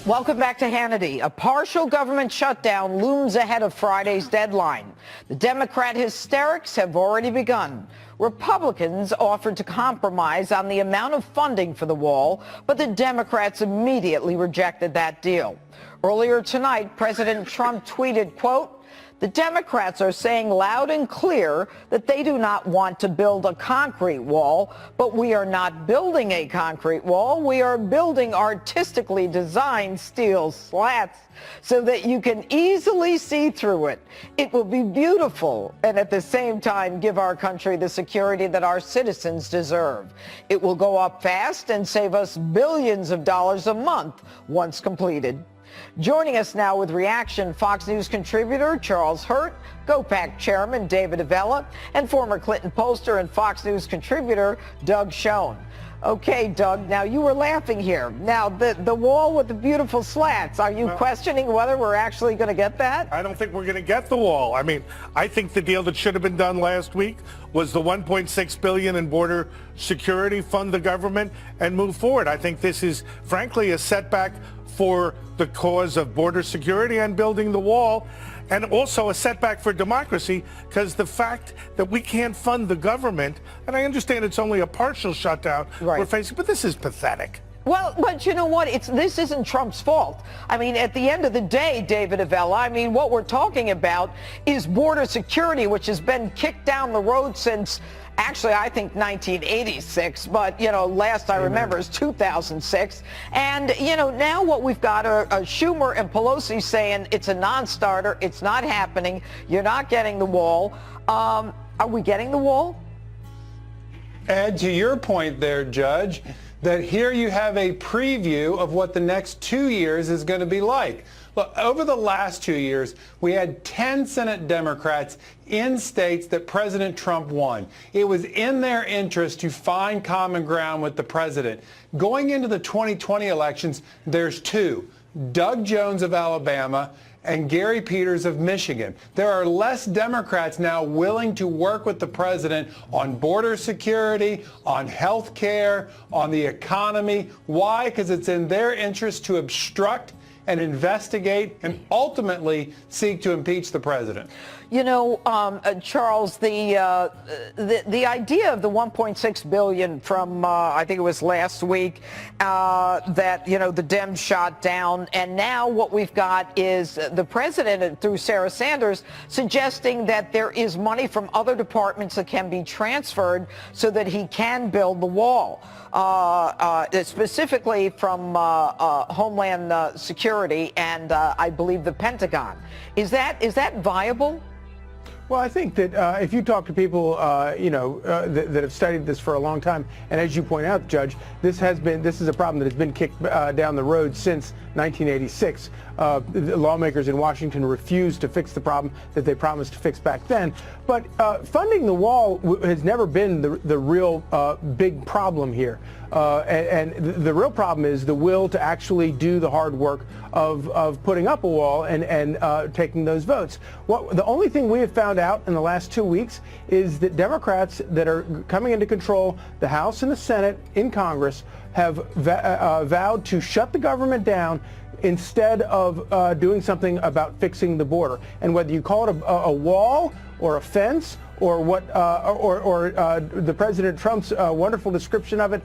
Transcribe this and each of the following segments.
Welcome back to Hannity. A partial government shutdown looms ahead of Friday's deadline. The Democrat hysterics have already begun. Republicans offered to compromise on the amount of funding for the wall, but the Democrats immediately rejected that deal. Earlier tonight, President Trump tweeted, quote, "The Democrats are saying loud and clear that they do not want to build a concrete wall, but we are not building a concrete wall. We are building artistically designed steel slats so that you can easily see through it. It will be beautiful and at the same time give our country the security that our citizens deserve. It will go up fast and save us billions of dollars a month once completed." Joining us now with reaction, Fox News contributor Charles Hurt, GOPAC chairman David Avella, and former Clinton pollster and Fox News contributor Doug Schoen. Okay, Doug, now you were laughing here. Now, the wall with the beautiful slats, are you questioning whether we're actually going to get that? I don't think we're going to get the wall. I mean, I think the deal that should have been done last week was the $1.6 billion in border security, fund the government, and move forward. I think this is, frankly, a setback for the cause of border security and building the wall, and also a setback for democracy, because the fact that we can't fund the government, and I understand it's only a partial shutdown we're facing, but this is pathetic. Well, but you know what? This isn't Trump's fault. I mean, at the end of the day, David Avella, I mean, what we're talking about is border security, which has been kicked down the road since, actually, I think 1986, but, you know, last I remember is 2006. And, you know, now what we've got are Schumer and Pelosi saying it's a non-starter, it's not happening, you're not getting the wall. Are we getting the wall? Ed, to your point there, Judge, that here you have a preview of what the next 2 years is going to be like. Look, over the last 2 years, we had 10 Senate Democrats in states that President Trump won. It was in their interest to find common ground with the president. Going into the 2020 elections, there's two: Doug Jones of Alabama and Gary Peters of Michigan. There are less Democrats now willing to work with the president on border security, on health care, on the economy. Why? Because it's in their interest to obstruct and investigate and ultimately seek to impeach the president. You know, Charles, the idea of the $1.6 billion from, I think it was last week, that, you know, the DEMS shot down, and now what we've got is the president, through Sarah Sanders, suggesting that there is money from other departments that can be transferred so that he can build the wall, specifically from Homeland Security and I believe the Pentagon. Is that viable? Well, I think that if you talk to people, that have studied this for a long time, and as you point out, Judge, this is a problem that has been kicked down the road since 1986. The lawmakers in Washington refused to fix the problem that they promised to fix back then. But funding the wall has never been the real big problem here. And the real problem is the will to actually do the hard work of putting up a wall and taking those votes. The only thing we have found out in the last 2 weeks is that Democrats that are coming into control the House and the Senate in Congress have vowed to shut the government down instead of doing something about fixing the border. And whether you call it a wall or a fence or what, the President Trump's wonderful description of it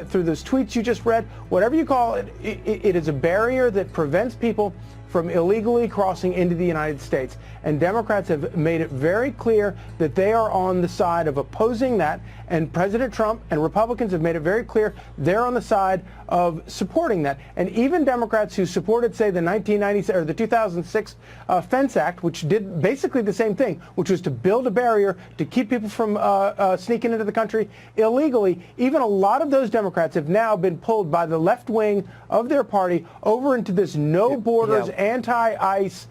through those tweets you just read, whatever you call it, it is a barrier that prevents people from illegally crossing into the United States. And Democrats have made it very clear that they are on the side of opposing that, and President Trump and Republicans have made it very clear they're on the side of supporting that. And even Democrats who supported, say, the 1996 or the 2006 Fence Act, which did basically the same thing, which was to build a barrier to keep people from sneaking into the country illegally, even a lot of those Democrats have now been pulled by the left wing of their party over into this no borders, anti-ICE,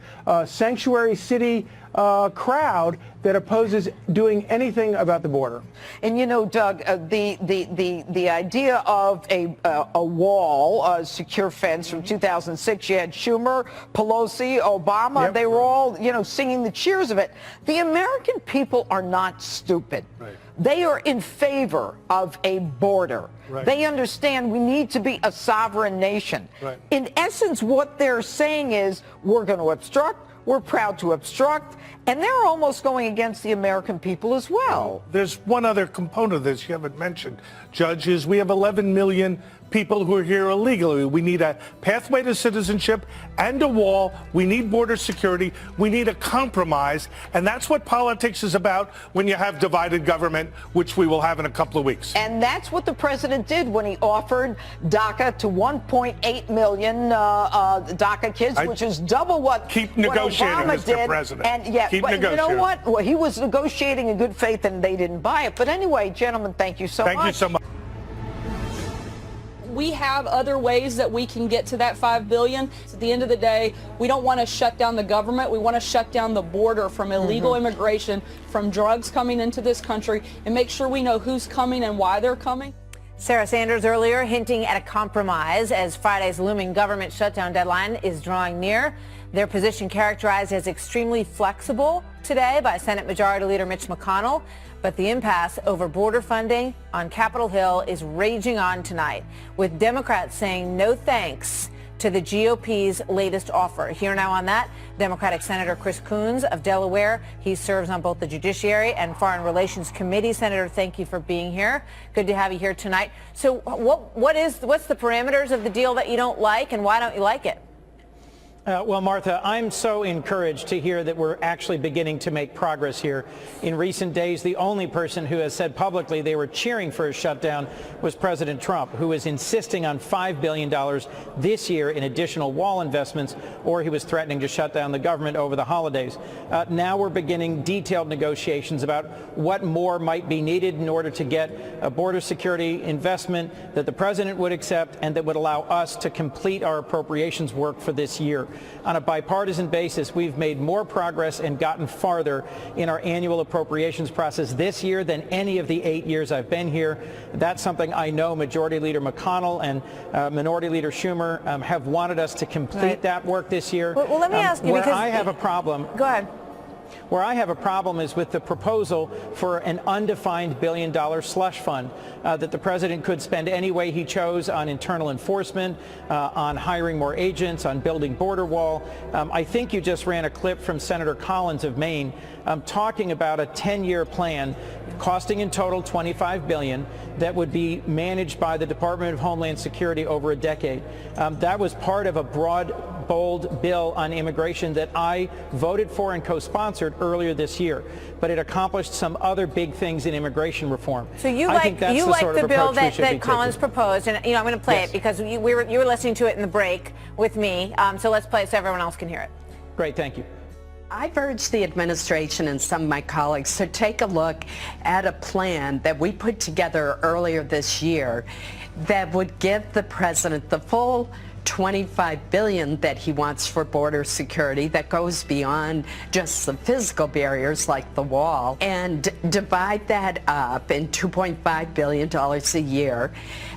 sanctuary city crowd that opposes doing anything about the border. And you know, Doug, the idea of a wall, a secure fence from 2006, you had Schumer, Pelosi, Obama. Yep. They were all, you know, singing the cheers of it. The American people are not stupid. Right. They are in favor of a border. Right. They understand we need to be a sovereign nation. Right. In essence, what they're saying is we're going to obstruct. We're proud to obstruct, and they're almost going against the American people as well. There's one other component of this you haven't mentioned, Judge, is we have 11 million people who are here illegally. We need a pathway to citizenship and a wall. We need border security. We need a compromise. And that's what politics is about when you have divided government, which we will have in a couple of weeks. And that's what the president did when he offered DACA to 1.8 million DACA kids, which is double what negotiating, Obama Mr. did. President. And yeah, Keep but you know negotiating. what? Well, he was negotiating in good faith, and they didn't buy it. But anyway, gentlemen, thank you so much. Thank you so much. We have other ways that we can get to that $5 billion. At the end of the day, we don't want to shut down the government. We want to shut down the border from illegal immigration, from drugs coming into this country, and make sure we know who's coming and why they're coming. Sarah Sanders earlier hinting at a compromise as Friday's looming government shutdown deadline is drawing near. Their position characterized as extremely flexible today by Senate Majority Leader Mitch McConnell. But the impasse over border funding on Capitol Hill is raging on tonight, with Democrats saying no thanks to the GOP's latest offer. Here now on that, Democratic Senator Chris Coons of Delaware. He serves on both the Judiciary and Foreign Relations Committee. Senator, thank you for being here. Good to have you here tonight. So what's the parameters of the deal that you don't like, and why don't you like it? Well, Martha, I'm so encouraged to hear that we're actually beginning to make progress here. In recent days, the only person who has said publicly they were cheering for a shutdown was President Trump, who is insisting on $5 billion this year in additional wall investments, or he was threatening to shut down the government over the holidays. Now we're beginning detailed negotiations about what more might be needed in order to get a border security investment that the president would accept and that would allow us to complete our appropriations work for this year. On a bipartisan basis, we've made more progress and gotten farther in our annual appropriations process this year than any of the 8 years I've been here. That's something I know Majority Leader McConnell and Minority Leader Schumer have wanted us to complete that work this year. Well, let me ask you, where because I have a problem. Go ahead. Where I have a problem is with the proposal for an undefined billion-dollar slush fund that the president could spend any way he chose on internal enforcement, on hiring more agents, on building border wall. I think you just ran a clip from Senator Collins of Maine talking about a 10-year plan costing in total $25 billion that would be managed by the Department of Homeland Security over a decade. That was part of a broad, bold bill on immigration that I voted for and co-sponsored earlier this year, but it accomplished some other big things in immigration reform. So you like the bill that Collins proposed, and I'm going to play Yes. it because you were listening to it in the break with me. So let's play it so everyone else can hear it. Great, thank you. I've urged the administration and some of my colleagues to take a look at a plan that we put together earlier this year that would give the president the full $25 billion that he wants for border security that goes beyond just the physical barriers like the wall, and divide that up in $2.5 billion a year,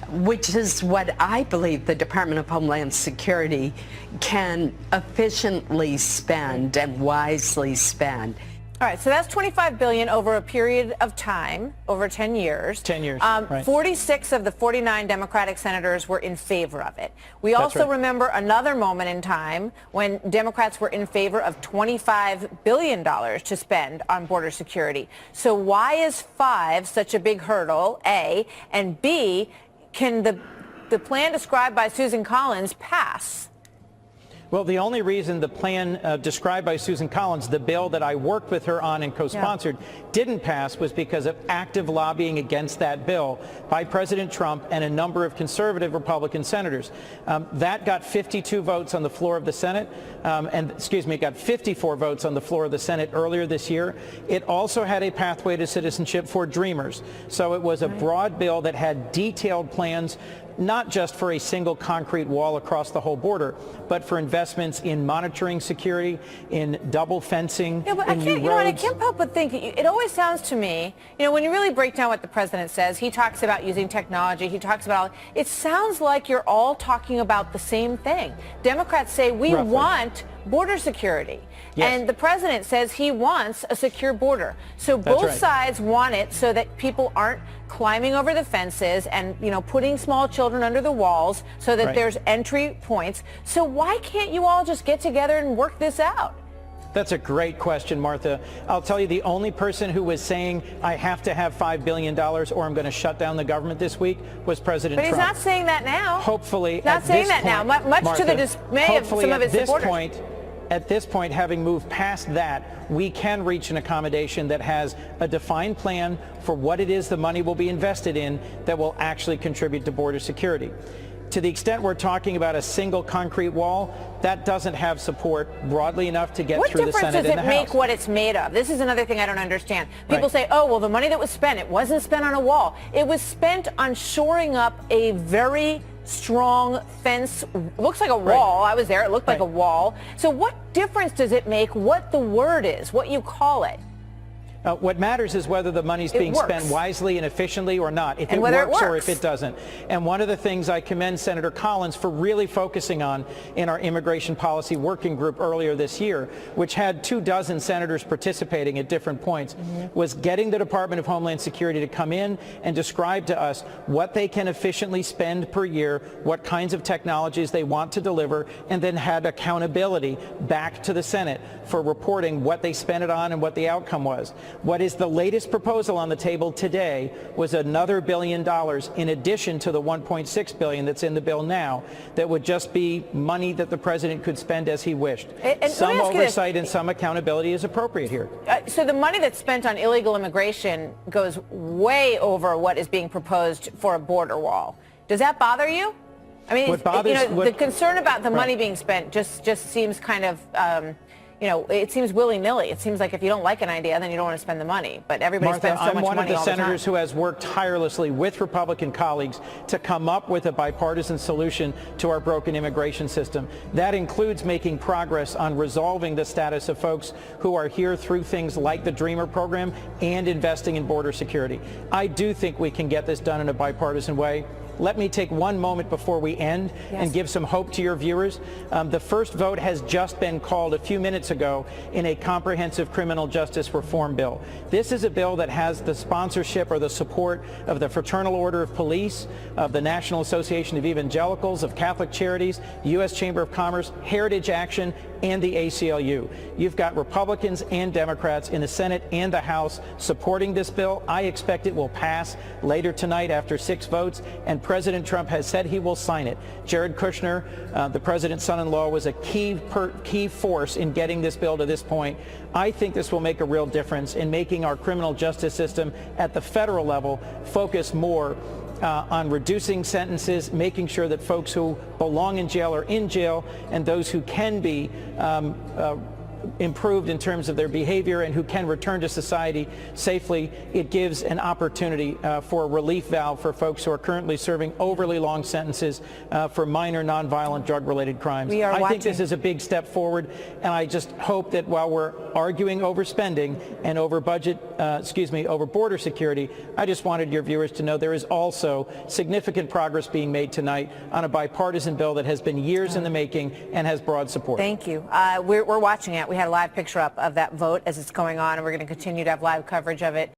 which is what I believe the Department of Homeland Security can efficiently spend and wisely spend. All right, so that's $25 billion over a period of time, over 10 years. 10 years, right. 46 of the 49 Democratic senators were in favor of it. We also remember another moment in time when Democrats were in favor of $25 billion to spend on border security. So why is 5 such a big hurdle, A, and B, can the plan described by Susan Collins pass? Well, the only reason the plan described by Susan Collins, the bill that I worked with her on and co-sponsored, didn't pass was because of active lobbying against that bill by President Trump and a number of conservative Republican senators. That got 52 votes on the floor of the Senate, it got 54 votes on the floor of the Senate earlier this year. It also had a pathway to citizenship for Dreamers. So it was a broad bill that had detailed plans not just for a single concrete wall across the whole border, but for investments in monitoring security, in double fencing, Yeah, but in new roads. I can't help but think, it always sounds to me, when you really break down what the president says, he talks about using technology, he talks about, it sounds like you're all talking about the same thing. Democrats say we Roughly. Want border security. Yes. And the president says he wants a secure border. So That's both right. sides want it so that people aren't climbing over the fences and, putting small children under the walls so that Right. there's entry points. So why can't you all just get together and work this out? That's a great question, Martha. I'll tell you, the only person who was saying I have to have $5 billion or I'm going to shut down the government this week was President But he's Trump. not saying that now. Hopefully, He's not at saying this that now, point, much Martha, to the dismay of some of his supporters. At this point, having moved past that, we can reach an accommodation that has a defined plan for what it is the money will be invested in that will actually contribute to border security. To the extent we're talking about a single concrete wall, that doesn't have support broadly enough to get through the Senate and the House. What difference does it make what it's made of? This is another thing I don't understand. People say, oh, well, the money that was spent, it wasn't spent on a wall. It was spent on shoring up a very strong fence. Looks like a wall. I was there. It looked like a wall. So what difference does it make what the word is, what you call it? What matters is whether the money's being spent wisely and efficiently or not, if it works or if it doesn't. And one of the things I commend Senator Collins for really focusing on in our immigration policy working group earlier this year, which had 24 senators participating at different points, was getting the Department of Homeland Security to come in and describe to us what they can efficiently spend per year, what kinds of technologies they want to deliver, and then had accountability back to the Senate for reporting what they spent it on and what the outcome was. What is the latest proposal on the table today was another $1 billion in addition to the $1.6 billion that's in the bill now that would just be money that the president could spend as he wished. And some oversight and some accountability is appropriate here. So the money that's spent on illegal immigration goes way over what is being proposed for a border wall. Does that bother you? I mean, the concern about the money being spent just seems kind of it seems willy-nilly. It seems like if you don't like an idea, then you don't want to spend the money. But everybody spends so much money all the time. I'm one of the senators who has worked tirelessly with Republican colleagues to come up with a bipartisan solution to our broken immigration system. That includes making progress on resolving the status of folks who are here through things like the Dreamer program and investing in border security. I do think we can get this done in a bipartisan way. Let me take one moment before we end and give some hope to your viewers. The first vote has just been called a few minutes ago in a comprehensive criminal justice reform bill. This is a bill that has the sponsorship or the support of the Fraternal Order of Police, of the National Association of Evangelicals, of Catholic Charities, the U.S. Chamber of Commerce, Heritage Action, and the ACLU. You've got Republicans and Democrats in the Senate and the House supporting this bill. I expect it will pass later tonight after 6 votes, and President Trump has said he will sign it. Jared Kushner, the president's son-in-law, was a key force in getting this bill to this point. I think this will make a real difference in making our criminal justice system at the federal level focus more on reducing sentences, making sure that folks who belong in jail are in jail, and those who can be improved in terms of their behavior and who can return to society safely. It gives an opportunity for a relief valve for folks who are currently serving overly long sentences for minor nonviolent drug-related crimes. I think this is a big step forward, and I just hope that while we're arguing over spending and over over border security, I just wanted your viewers to know there is also significant progress being made tonight on a bipartisan bill that has been years in the making and has broad support. Thank you. We're watching it. We had a live picture up of that vote as it's going on, and we're going to continue to have live coverage of it.